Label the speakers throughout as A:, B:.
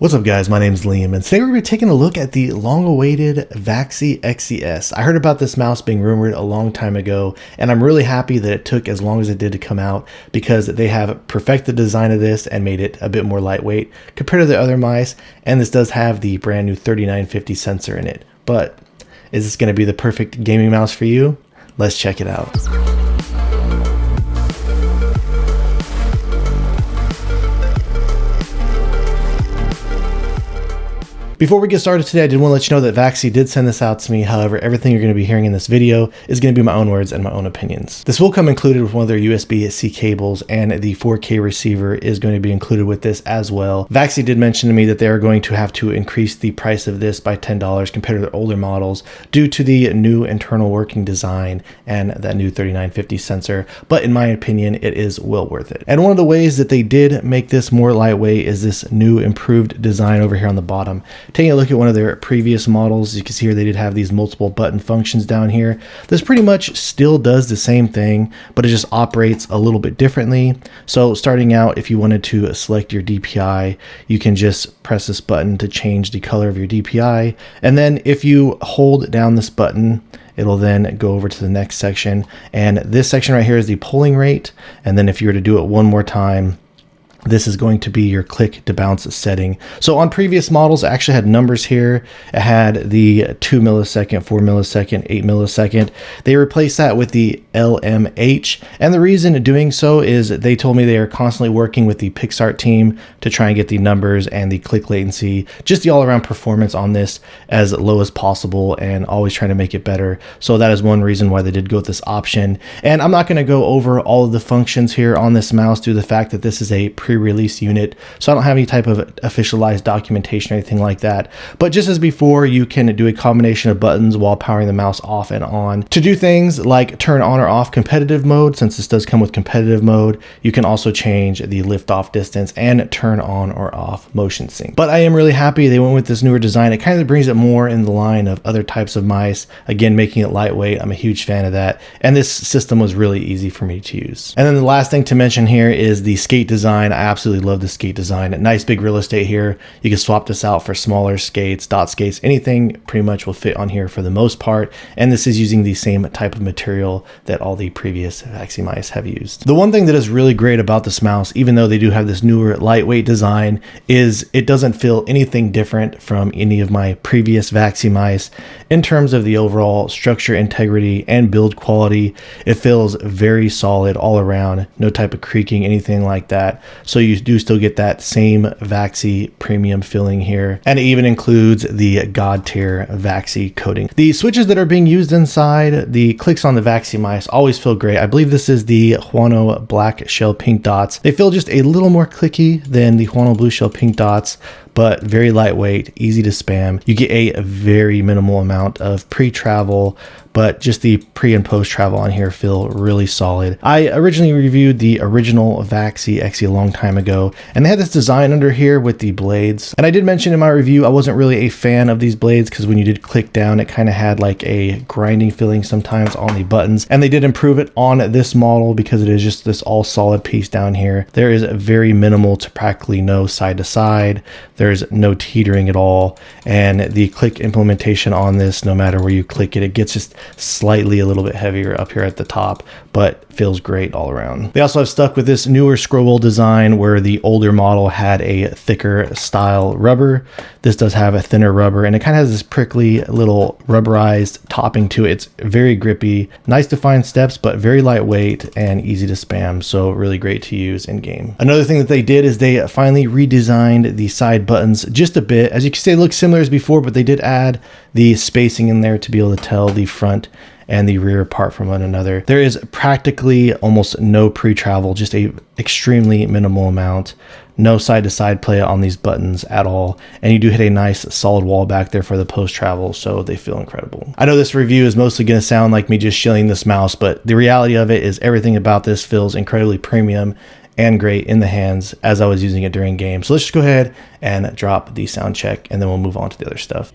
A: What's up guys, my name is Liam and today we're going to be taking a look at the long-awaited Vaxee XE. I heard about this mouse being rumored a long time ago and I'm really happy that it took as long as it did to come out because they have perfected the design of this and made it a bit more lightweight compared to the other mice, and this does have the brand new 3950 sensor in it. But is this going to be the perfect gaming mouse for you? Let's check it out. Before we get started today, I did want to let you know that Vaxee did send this out to me. However, everything you're going to be hearing in this video is going to be my own words and my own opinions. This will come included with one of their USB-C cables, and the 4K receiver is going to be included with this as well. Vaxee did mention to me that they are going to have to increase the price of this by $10 compared to their older models due to the new internal working design and that new 3950 sensor, but in my opinion, it is well worth it. And one of the ways that they did make this more lightweight is this new improved design over here on the bottom. Taking a look at one of their previous models, you can see here they did have these multiple button functions down here. This pretty much still does the same thing, but it just operates a little bit differently. So starting out, if you wanted to select your DPI, you can just press this button to change the color of your DPI. And then if you hold down this button, it'll then go over to the next section. And this section right here is the polling rate. And then if you were to do it one more time, this is going to be your click to bounce setting. So on previous models, I actually had numbers here. It had the 2 millisecond, 4 millisecond, 8 millisecond. They replaced that with the LMH. And the reason doing so is they told me they are constantly working with the PixArt team to try and get the numbers and the click latency, just the all around performance on this as low as possible, and always trying to make it better. So that is one reason why they did go with this option. And I'm not going to go over all of the functions here on this mouse due to the fact that this is a pre-release unit, so I don't have any type of officialized documentation or anything like that. But just as before, you can do a combination of buttons while powering the mouse off and on to do things like turn on or off competitive mode. Since this does come with competitive mode, you can also change the lift off distance and turn on or off motion sync. But I am really happy they went with this newer design. It kind of brings it more in the line of other types of mice, again making it lightweight. I'm a huge fan of that, and this system was really easy for me to use. And then the last thing to mention here is the skate design. I absolutely love the skate design. Nice big real estate here. You can swap this out for smaller skates, dot skates, anything pretty much will fit on here for the most part. And this is using the same type of material that all the previous Vaxee mice have used. The one thing that is really great about this mouse, even though they do have this newer lightweight design, is it doesn't feel anything different from any of my previous Vaxee mice in terms of the overall structure, integrity, and build quality. It feels very solid all around, no type of creaking, anything like that. So you do still get that same Vaxee premium feeling here. And it even includes the God tier Vaxee coating. The switches that are being used inside, the clicks on the Vaxee mice always feel great. I believe this is the Huano Black Shell Pink Dots. They feel just a little more clicky than the Huano Blue Shell Pink Dots, but very lightweight, easy to spam. You get a very minimal amount of pre-travel, but just the pre and post travel on here feel really solid. I originally reviewed the original Vaxee XE a long time ago, and they had this design under here with the blades. And I did mention in my review, I wasn't really a fan of these blades because when you did click down, it kind of had like a grinding feeling sometimes on the buttons. And they did improve it on this model because it is just this all solid piece down here. There is very minimal to practically no side to side. There's no teetering at all. And the click implementation on this, no matter where you click it, it gets just slightly a little bit heavier up here at the top, but feels great all around. They also have stuck with this newer scroll wheel design where the older model had a thicker style rubber. This does have a thinner rubber, and it kind of has this prickly little rubberized topping to it. It's very grippy, nice defined steps, but very lightweight and easy to spam. So really great to use in game. Another thing that they did is they finally redesigned the side buttons just a bit. As you can see, they look similar as before, but they did add the spacing in there to be able to tell the front and the rear apart from one another. There is practically almost no pre-travel, just a extremely minimal amount. No side-to-side play on these buttons at all. And you do hit a nice solid wall back there for the post-travel, so they feel incredible. I know this review is mostly gonna sound like me just shilling this mouse, but the reality of it is everything about this feels incredibly premium and great in the hands as I was using it during game. So let's just go ahead and drop the sound check, and then we'll move on to the other stuff.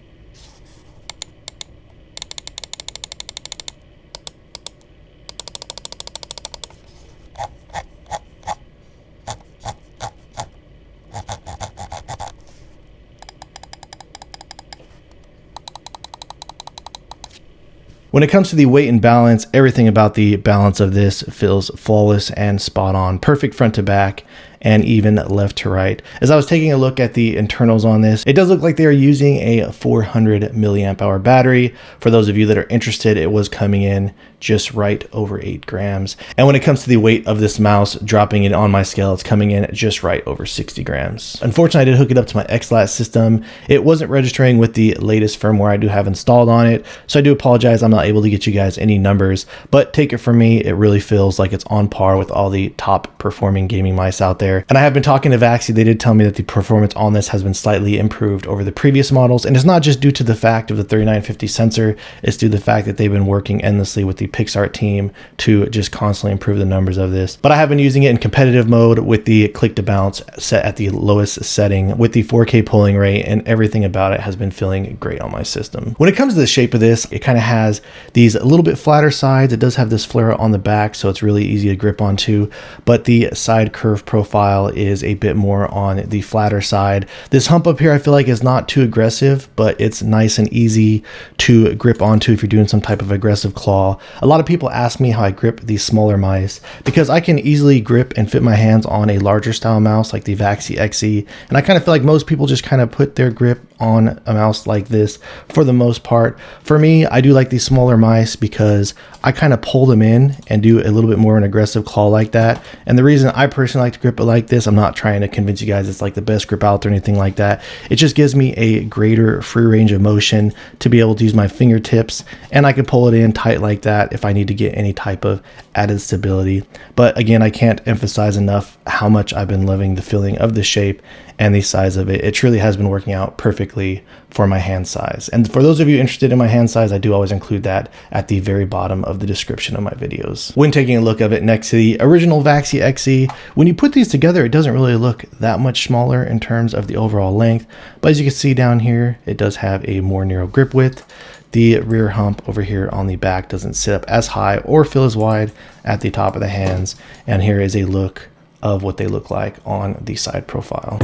A: When it comes to the weight and balance, everything about the balance of this feels flawless and spot on. Perfect front to back and even left to right. As I was taking a look at the internals on this, it does look like they are using a 400 milliamp hour battery. For those of you that are interested, it was coming in just right over 8 grams. And when it comes to the weight of this mouse, dropping it on my scale, it's coming in just right over 60 grams. Unfortunately, I did hook it up to my XLAT system. It wasn't registering with the latest firmware I do have installed on it. So I do apologize, I'm not able to get you guys any numbers, but take it from me, it really feels like it's on par with all the top performing gaming mice out there. And I have been talking to Vaxee. They did tell me that the performance on this has been slightly improved over the previous models. And it's not just due to the fact of the 3950 sensor, it's due to the fact that they've been working endlessly with the PixArt team to just constantly improve the numbers of this. But I have been using it in competitive mode with the click to bounce set at the lowest setting with the 4K polling rate, and everything about it has been feeling great on my system. When it comes to the shape of this, it kind of has these a little bit flatter sides. It does have this flare on the back, so it's really easy to grip onto, but the side curve profile is a bit more on the flatter side. This hump up here I feel like is not too aggressive, but it's nice and easy to grip onto if you're doing some type of aggressive claw. A lot of people ask me how I grip these smaller mice, because I can easily grip and fit my hands on a larger style mouse like the Vaxee XE, and I kind of feel like most people just kind of put their grip on a mouse like this for the most part. For me, I do like these smaller mice because I kind of pull them in and do a little bit more an aggressive claw like that. And the reason I personally like to grip it like this, I'm not trying to convince you guys it's like the best grip out there or anything like that. It just gives me a greater free range of motion to be able to use my fingertips, and I can pull it in tight like that if I need to get any type of added stability. But again, I can't emphasize enough how much I've been loving the feeling of the shape and the size of it. It truly has been working out perfectly for my hand size. And for those of you interested in my hand size, I do always include that at the very bottom of the description of my videos. When taking a look of it next to the original Vaxee XE, when you put these together, it doesn't really look that much smaller in terms of the overall length. But as you can see down here, it does have a more narrow grip width. The rear hump over here on the back doesn't sit up as high or feel as wide at the top of the hands. And here is a look of what they look like on the side profile.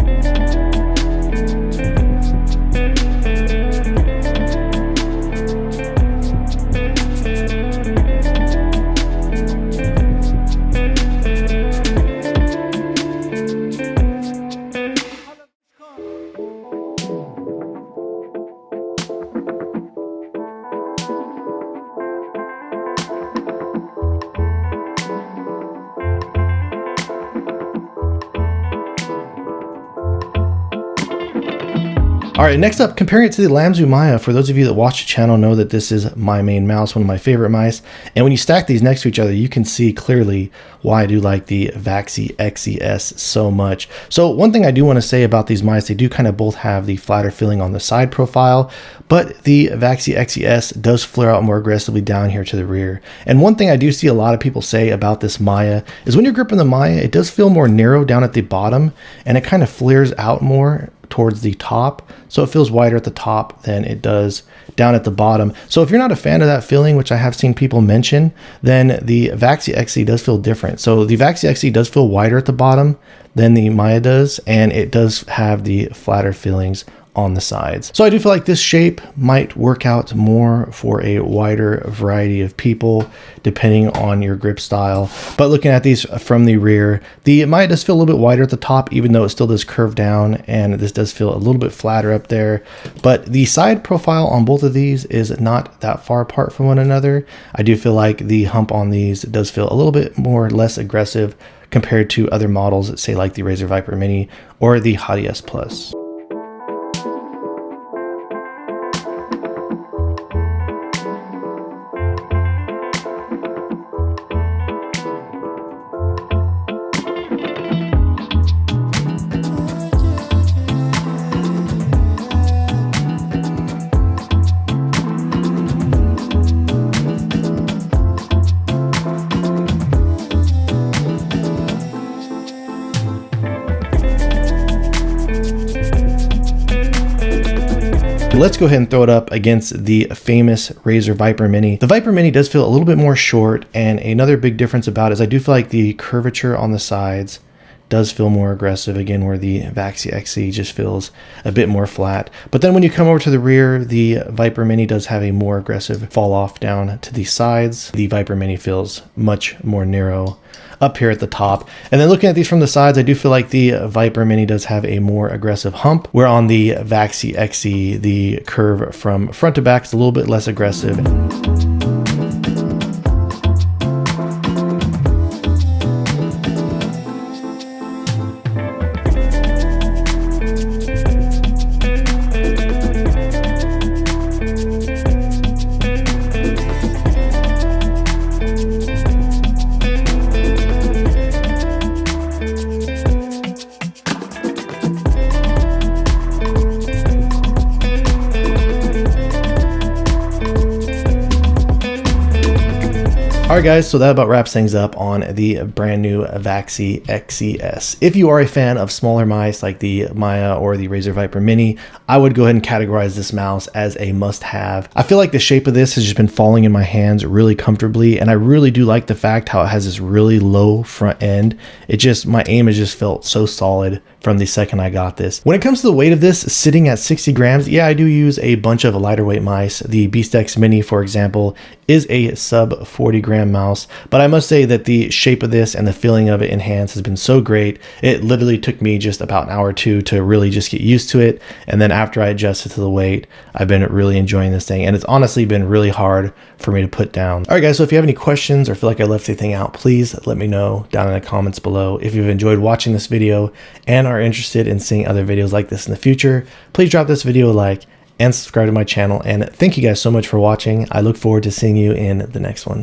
A: All right, next up, comparing it to the Lamzu Maya. For those of you that watch the channel know that this is my main mouse, one of my favorite mice. And when you stack these next to each other, you can see clearly why I do like the Vaxee XE so much. So one thing I do want to say about these mice, they do kind of both have the flatter feeling on the side profile, but the Vaxee XE does flare out more aggressively down here to the rear. And one thing I do see a lot of people say about this Maya is when you're gripping the Maya, it does feel more narrow down at the bottom, and it kind of flares out more towards the top, so it feels wider at the top than it does down at the bottom. So if you're not a fan of that feeling, which I have seen people mention, then the Vaxee XE does feel different. So the Vaxee XE does feel wider at the bottom than the Maya does, and it does have the flatter feelings on the sides. So I do feel like this shape might work out more for a wider variety of people depending on your grip style. But looking at these from the rear, the Maya does feel a little bit wider at the top, even though it still does curve down, and this does feel a little bit flatter up there. But the side profile on both of these is not that far apart from one another. I do feel like the hump on these does feel a little bit more less aggressive compared to other models, say like the Razer Viper Mini or the Hottie S Plus. Let's go ahead and throw it up against the famous Razer Viper Mini. The Viper Mini does feel a little bit more short, and another big difference about it is I do feel like the curvature on the sides does feel more aggressive, again, where the Vaxee XE just feels a bit more flat. But then when you come over to the rear, the Viper Mini does have a more aggressive fall off down to the sides. The Viper Mini feels much more narrow up here at the top. And then looking at these from the sides, I do feel like the Viper Mini does have a more aggressive hump, where on the Vaxee XE, the curve from front to back is a little bit less aggressive. Alright guys, so that about wraps things up on the brand new Vaxee XE. If you are a fan of smaller mice like the Maya or the Razer Viper Mini, I would go ahead and categorize this mouse as a must-have. I feel like the shape of this has just been falling in my hands really comfortably, and I really do like the fact how it has this really low front end. My aim has just felt so solid from the second I got this. When it comes to the weight of this, sitting at 60 grams, yeah, I do use a bunch of lighter weight mice. The Beast X Mini, for example, is a sub 40 gram mouse, but I must say that the shape of this and the feeling of it in hands has been so great. It literally took me just about an hour or two to really just get used to it, and then after I adjusted to the weight, I've been really enjoying this thing, and it's honestly been really hard for me to put down. Alright guys, so if you have any questions or feel like I left anything out, please let me know down in the comments below. If you've enjoyed watching this video and are interested in seeing other videos like this in the future, please drop this video a like and subscribe to my channel, and thank you guys so much for watching. I look forward to seeing you in the next one.